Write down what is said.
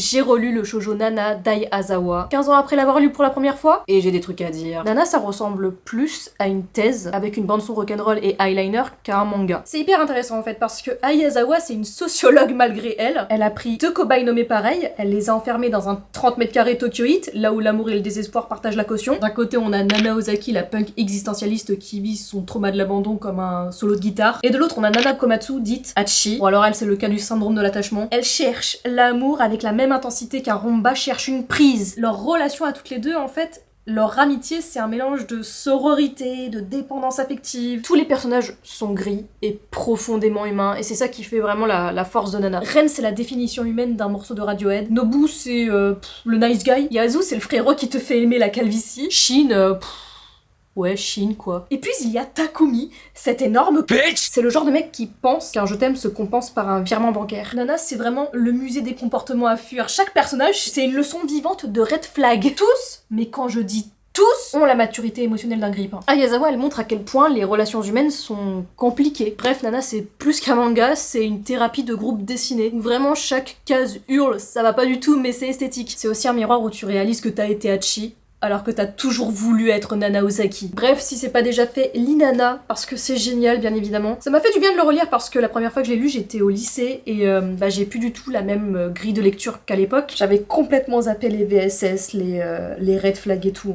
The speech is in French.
j'ai relu le shoujo Nana d'Ai Azawa 15 ans après l'avoir lu pour la première fois, et j'ai des trucs à dire. Nana, ça ressemble plus à une thèse avec une bande-son rock'n'roll et eyeliner qu'à un manga. C'est hyper intéressant en fait parce que Ai Azawa, c'est une sociologue malgré elle. Elle a pris 2 cobayes nommés pareils, elle les a enfermés dans un 30 mètres carrés Tokyoite, là où l'amour et le désespoir partagent la caution. D'un côté, on a Nana Ozaki, la punk existentialiste qui vit son trauma de l'abandon comme un solo de guitare. Et de l'autre, on a Nana Komatsu, dite Hachi. Bon alors elle, c'est le cas du syndrome de l'attachement. Elle cherche l'amour avec la même intensité qu'un Romba cherche une prise. Leur relation à toutes les deux, en fait, leur amitié, c'est un mélange de sororité, de dépendance affective. Tous les personnages sont gris et profondément humains, et c'est ça qui fait vraiment la force de Nana. Ren, c'est la définition humaine d'un morceau de Radiohead. Nobu, c'est le nice guy. Yasu, c'est le frérot qui te fait aimer la calvitie. Shin, ouais, Shin, quoi. Et puis il y a Takumi, cet énorme bitch. C'est le genre de mec qui pense qu'un je t'aime se compense par un virement bancaire. Nana, c'est vraiment le musée des comportements à fuir. Chaque personnage, c'est une leçon vivante de red flag. Tous, mais quand je dis tous, ont la maturité émotionnelle d'un grippin. Ai Azawa, elle montre à quel point les relations humaines sont compliquées. Bref, Nana, c'est plus qu'un manga, c'est une thérapie de groupe dessinée, où vraiment chaque case hurle, ça va pas du tout, mais c'est esthétique. C'est aussi un miroir où tu réalises que t'as été Hachi, alors que t'as toujours voulu être Nana Ozaki. Bref, si c'est pas déjà fait, lis Nana, parce que c'est génial, bien évidemment. Ça m'a fait du bien de le relire parce que la première fois que je l'ai lu, j'étais au lycée et j'ai plus du tout la même grille de lecture qu'à l'époque. J'avais complètement zappé les VSS, les red flags et tout.